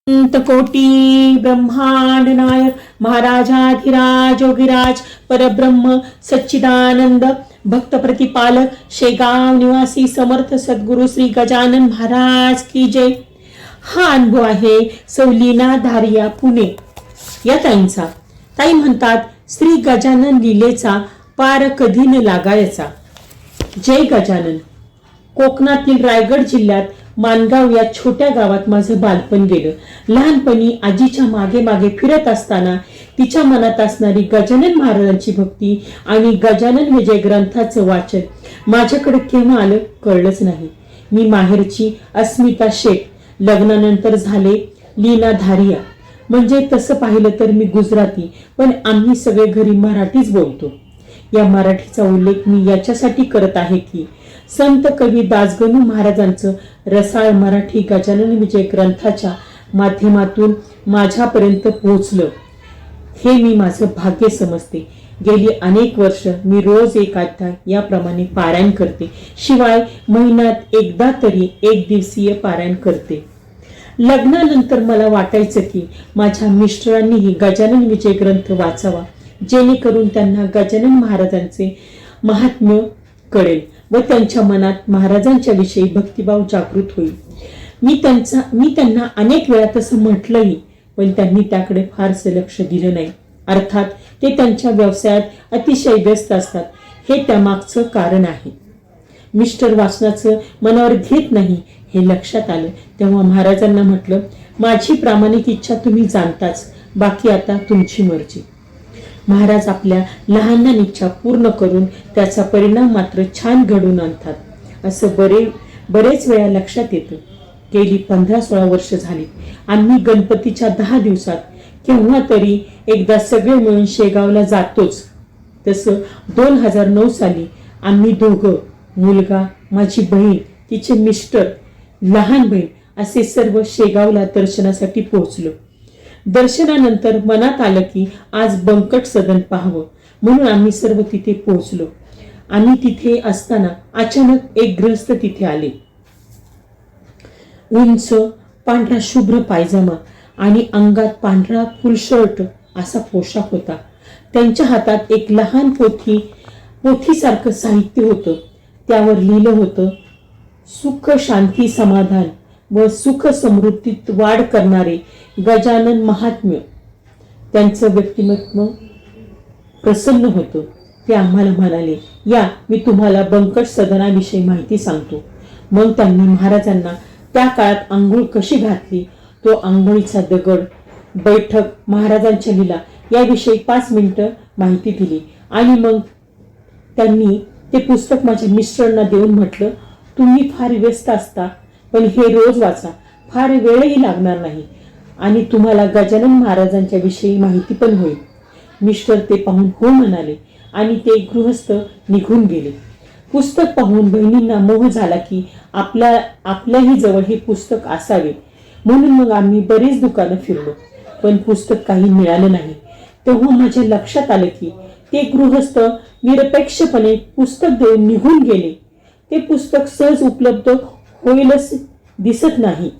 कोटी ब्रह्मांड नायक महाराजाधिराज योगीराज परब्रह्म सच्चिदानंद भक्त प्रतिपालक शेगाव निवासी समर्थ सद्गुरु श्री गजानन महाराज की जय। हा अनुभव आहे सौलीना धारिया पुणे या ताईंचा। ताई म्हणतात, श्री गजानन लीलेचा पार कधी न लागायचा। जय गजानन। कोकणातील रायगड जिल्ह्यात मानगाव या छोट्या गावात माझं बालपण गेलं। लहानपणी आजीच्या मागे मागे फिरत असताना तिच्या मनात असणारी गजानन महाराजांची भक्ती आणि गजानन विजय ग्रंथाचं वाचन माझ्याकडे केव्हा आलं कळलंच नाही। मी माहेरची अस्मिता शेख, लग्नानंतर झाले लीना धारिया। म्हणजे तसं पाहिलं तर मी गुजराती, पण आम्ही सगळे घरी मराठीच बोलतो। या मराठीचा उल्लेख मी याच्यासाठी करत आहे की संत कवी दासगणू महाराजांचं रसाळ मराठी गजानन विजय ग्रंथाच्या माध्यमातून माझ्यापर्यंत पोहोचलं हे मी माझं भाग्य समजते। गेली अनेक वर्ष मी रोज एक अध्याय याप्रमाणे पारायण करते, शिवाय महिन्यात एकदा तरी एक दिवसीय पारायण करते। लग्नानंतर मला वाटायचं की माझ्या मिस्टरांनीही गजानन विजय ग्रंथ वाचावा, जेणेकरून त्यांना गजानन महाराजांचे महात्म्य कळेल व त्यांच्या मनात महाराजांच्या विषयी भक्तिभाव जागृत होईल। मी त्यांना अनेक वेळा तसं म्हटलंही, पण त्यांनी त्याकडे फारसे लक्ष दिलं नाही। अर्थात ते त्यांच्या व्यवसायात अतिशय व्यस्त असतात, हे त्यामागचं कारण आहे। मिस्टर वाचनाचं मनावर घेत नाही हे लक्षात आलं तेव्हा महाराजांना म्हटलं, माझी प्रामाणिक इच्छा तुम्ही जाणताच, बाकी आता तुमची मर्जी। महाराज आपल्या लहान इच्छा पूर्ण करून त्याचा परिणाम मात्र छान घडवून आणतात, असं बरेच वेळा लक्षात येतं। गेली 15-16 वर्ष झाली। आम्ही गणपतीच्या 10 दिवसात केव्हा तरी एकदा सगळे मिळून शेगावला जातोच। तसं 2009 साली आम्ही दोघं, मुलगा, माझी बहीण, तिचे मिस्टर, लहान बहीण असे सर्व शेगावला दर्शनासाठी पोहोचलो। दर्शनानंतर मनात आलं की आज बंकट सदन पाहावं, म्हणून आम्ही सर्व तिथे पोहोचलो। आम्ही तिथे असताना अचानक एक गृहस्थ तिथे आले। उंच पांढरा शुभ्र पायजामा आणि अंगात पांढरा फुल शर्ट असा पोशाख होता। त्यांच्या हातात एक लहान पोथीसारखं साहित्य होतं। त्यावर लिहिलं होतं, सुख शांती समाधान व सुख समृद्धीत वाढ करणारे गजानन महात्म्य। त्यांचं व्यक्तिमत्व प्रसन्न होतं। ते आम्हाला म्हणाले, या मी तुम्हाला बंकट सदनाविषयी माहिती सांगतो। मग त्यांनी महाराजांना त्या काळात आंघोळ कशी घातली, तो आंघोळीचा दगड, बैठक, महाराजांच्या लीला याविषयी 5 मिनिटं माहिती दिली आणि मग त्यांनी ते पुस्तक माझ्या मिस्टरांना देऊन म्हटलं, तुम्ही फार व्यस्त असता, पण हे रोज वाचा, फार वेळही लागणार नाही आणि तुम्हाला गजानन महाराजांच्या विषयी माहिती पण होईल। मिस्टर ते पाहून हो म्हणाले आणि ते गृहस्थ निघून गेले। पुस्तक पाहून बहिणींना मोह झाला की आपल्याही जवळ हे पुस्तक असावे, म्हणून मग आम्ही बरीच दुकानं फिरलो, पण पुस्तक काही मिळालं नाही। तेव्हा माझ्या लक्षात आलं की ते गृहस्थ निरपेक्षपणे पुस्तक देऊन निघून गेले। ते पुस्तक सहज उपलब्ध होईलच दिसत नाही।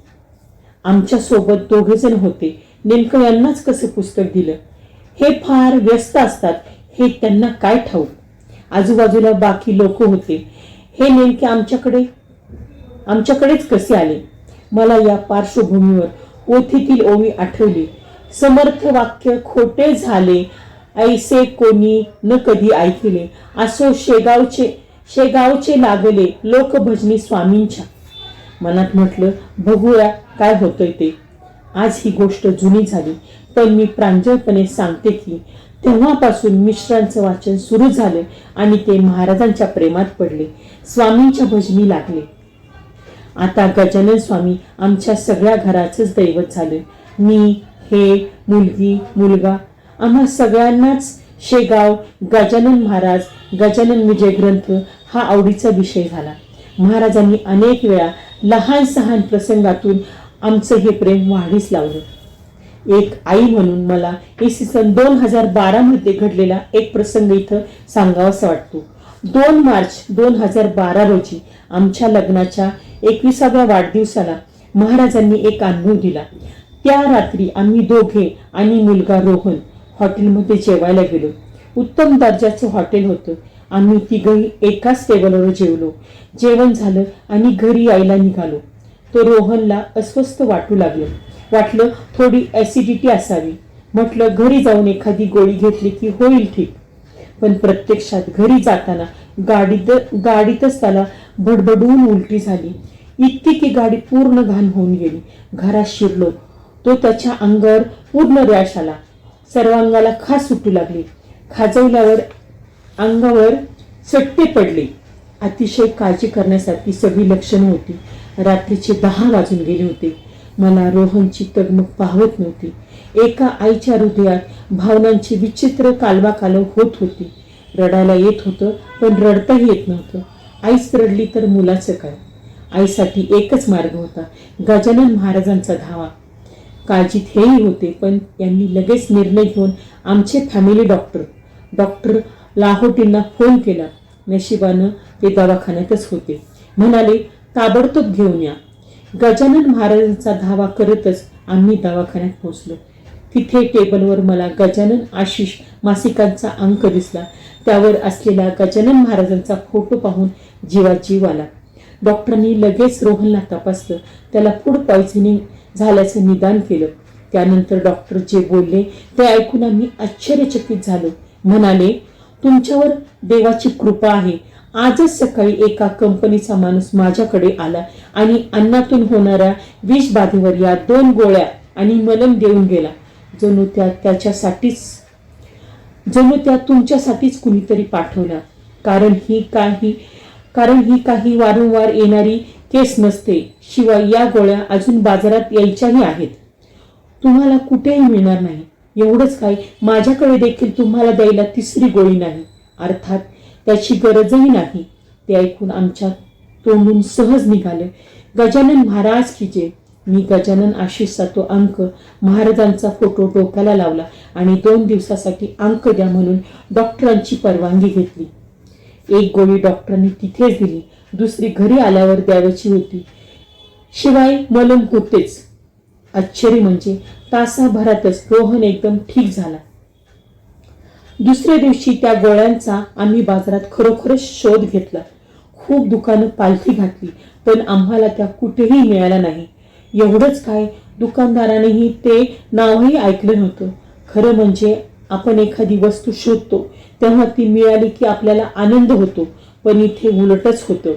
आमच्या सोबत 2 जण होते, नेमकं यांनाच कसं पुस्तक दिलं? हे फार व्यस्त असतात, हे त्यांना काय ठाऊक। आजूबाजूला बाकी लोक होते, हे नेमके आमच्याकडेच कसे आले? मला या पार्श्वभूमीवर पोथीतील ओवी आठवली, समर्थ वाक्य खोटे झाले ऐसे कोणी न कधी ऐकले, असो शेगावचे लागले लोकभजनी स्वामींच्या। मनात म्हटलं, बघूया काय होतंय ते। आज ही गोष्ट जुनी झाली, पण मी प्रांजळपणे सांगते की तेव्हापासून मिस्टरांचं वाचन सुरू झालं आणि ते महाराजांच्या प्रेमात पडले, स्वामींच्या भजनी लागले। आता गजानन स्वामी आमच्या सगळ्या घराचंच दैवत झालं। मी, हे, मुलगी, मुलगा, आम्हा सगळ्यांनाच शेगाव, गजानन महाराज, गजानन विजय ग्रंथ हा आवडीचा विषय झाला। महाराजांनी अनेक वेळा लहान सहान प्रसंगातून आमचं हे प्रेम वाढीस लावलं। एक आई म्हणून मला इसवी सन 2012 मध्ये घडलेला एक प्रसंग इथं सांगावासा वाटतो। 2 मार्च 2012 रोजी आमच्या लग्नाच्या 21व्या वाढदिवसाला महाराजांनी एक अनुभव दिला। त्या रात्री आम्ही दोघे आणि मुलगा रोहन हॉटेलमध्ये जेवायला गेलो. उत्तम दर्जाचं हॉटेल होतं. आम्ही तिघही एकाच टेबलवर जेवलो. जेवण झालं आणि घरी यायला निघालो. तो रोहनला अस्वस्थ वाटलं थोडी ऍसिडिटी असावी. म्हटलं घरी जाऊन एखादी गोळी घेतली की होईल ठीक. पण प्रत्यक्षात घरी जाताना गाडीतच त्याला भडभडून उलटी झाली. इतकी की गाडी पूर्ण घाण होऊन गेली. घरात शिरलो तो त्याच्या अंगावर पूर्ण रॅश आला. सर्वांगाला खास सुटू लागली. खाजवल्यावर अंगावर चट्टे पडले. अतिशय काळजी करण्यासारखी सगळी लक्षणं होती. रात्रीचे 10 वाजून गेले होते. मला रोहनची तगमग पाहत नव्हती. एका आईच्या हृदयात भावनांची विचित्र कालवाकालव होत होती. रडायला येत होतं पण रडताही येत नव्हतं. आईच रडली तर मुलाचं काय. आईसाठी एकच मार्ग होता, गजानन महाराजांचा धावा. काळजीत हेही होते पण यांनी लगेच निर्णय घेऊन आमचे फॅमिली डॉक्टर लाहोटींना फोन केला. नशिबानं ते दवाखान्यातच होते. म्हणाले ताबडतोब घेऊन या. गजानन महाराजांचा धावा करतच आम्ही दवाखान्यात पोहोचलो. तिथे टेबलवर मला गजानन आशिष मासिकांचा अंक दिसला. त्यावर असलेला गजानन महाराजांचा फोटो पाहून जीवात जीव आला. डॉक्टरांनी लगेच रोहनला तपासलं. त्याला फूड पॉइझनिंग झाल्याचं निदान केलं. त्यानंतर डॉक्टर जे बोलले ते ऐकून आम्ही आश्चर्यचकित झालो. म्हणाले तुमच्यावर देवाची कृपा आहे. आजच सकाळी एका कंपनीचा माणूस माझ्याकडे आला आणि अन्नातून होणाऱ्या विषबाधेवर या 2 गोळ्या आणि मलम देऊन गेला. जणू त्या तुमच्यासाठीच कुणीतरी पाठवला. कारण ही काही वारंवार येणारी केस नसते. शिवाय या गोळ्या अजून बाजारात यायच्याही आहेत. तुम्हाला कुठेही मिळणार नाही. एवढंच काय, माझ्याकडे देखील तुम्हाला द्यायला 3री गोळी नाही. अर्थात त्याची गरजही नाही. ते ऐकून आमच्या तोंडून सहज निघाले गजानन महाराज की जय. मी गजानन आशिषचा तो अंक महाराजांचा फोटो डोक्याला लावला आणि 2 दिवसासाठी अंक द्या म्हणून डॉक्टरांची परवानगी घेतली. 1 गोळी डॉक्टरांनी तिथेच दिली. 2री घरी आल्यावर द्यावयाची होती. शिवाय मलम होतेच. आश्चर्य म्हणजे तासाभरातच रोहन एकदम ठीक झाला. दुसऱ्या दिवशी त्या गोळ्यांचा आम्ही बाजारात खरोखरच शोध घेतला. खूप दुकानं पालथी घातली पण आम्हाला त्या कुठेही मिळाल्या नाही. एवढंच काय, दुकानदारानेही ते नावही ऐकलं नव्हतं. खरं म्हणजे आपण एखादी वस्तू शोधतो तेव्हा ती मिळाली की आपल्याला आनंद होतो, पण इथे उलटच होतं.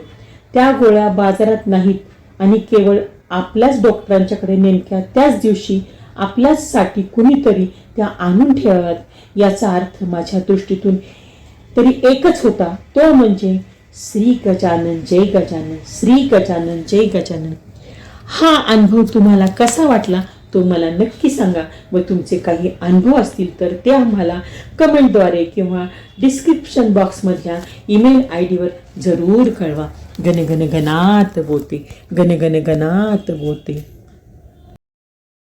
त्या गोळ्या बाजारात नाहीत आणि केवळ आपल्याच डॉक्टरांच्याकडे नेमक्या त्याच दिवशी आपल्यासाठी कुणीतरी त्या आणून ठेवाव्यात. याचा अर्थ माझ्या दृष्टीतून तरी एकच होता, तो म्हणजे श्री गजानन जय गजानन, श्री गजानन जय गजानन. हा अनुभव तुम्हाला कसा वाटला तो मला नक्की सांगा व तुमचे काही अनुभव असतील तर ते आम्हाला कमेंटद्वारे किंवा डिस्क्रिप्शन बॉक्समधल्या ईमेल ID वर जरूर कळवा. गण गण गणात बोलते, गण गण गणात बोलते.